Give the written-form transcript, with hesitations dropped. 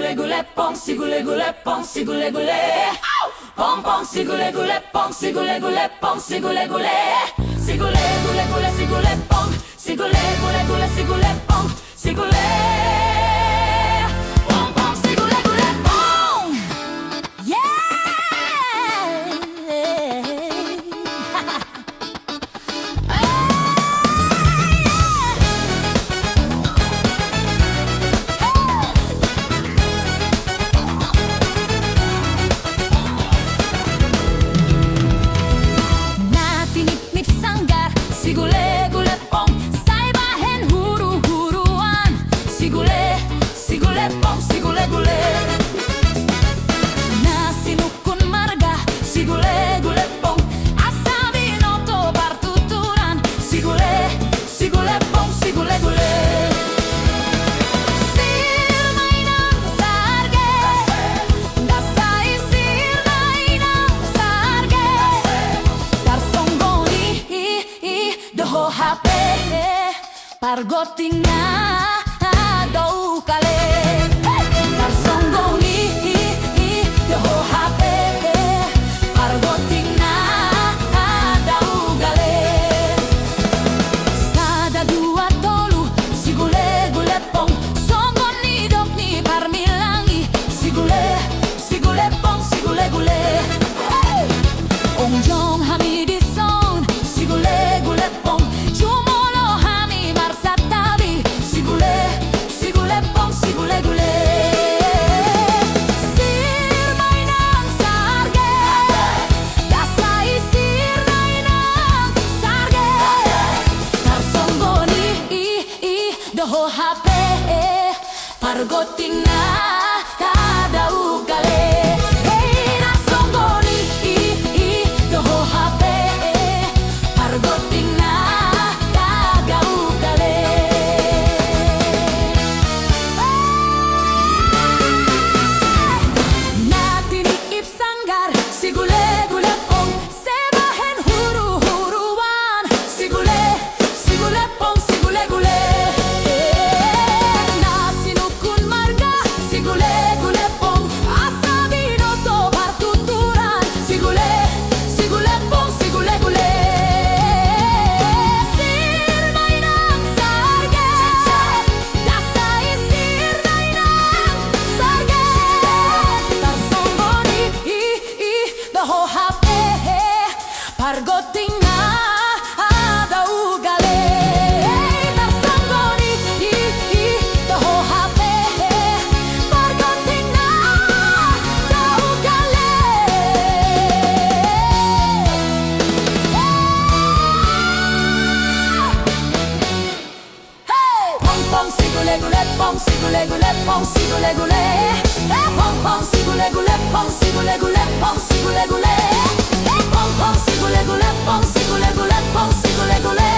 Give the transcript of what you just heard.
sigule gule pong, sigule gule pong, sigule gule. Pong pong sigule gule pong, sigule gule pong, sigule gule. Sigule gule gule sigule pong, sigule gule gule sigule pong, sigule. Pong pong sigule gule pong. Yeah. Sigule gule pong, say bahen huru-huruan. Sigule, sigule pong, sigule gule. Nasinukun marga, sigule gule pong, asabi noto partuturan. Sigule, sigule pong, sigule gule. Sir mainang sarge, dasai sir mainang sarge. Tarsonggoni doho HP pargotinga dou kale tarsonggoni doho HP pargotinga dou kale sada dua tolu sigule gule pong songgoni dok ni parmilangi sigule sigule pong sigule gule ongjong hamidi son sigule gule pong jumolo hami marsatabi sigule sigule pong sigule gule sir mainang sarge dasai sir mainang sarge tarsonggoni doho HP pargotinga kadau kale sigule gule pong, sebahen huru-huruan. Sigule, sigule pong, sigule gule. Nasinukun marga, sigule gule pong, asabi noto partuturan. Sigule, sigule pong, sigule gule. Sir mainang sarge, dasai sir mainang sarge. Tarsonggoni doho HP pargotinga dau gale tarsonggoni doho HP pargotinga dau gale hey pong pong sigule gule pong sigule gule pong sigule gule pong pong sigule gule pong sigule gule pong sigule gule pong pong sigule gule pong sigule gule pong sigule gule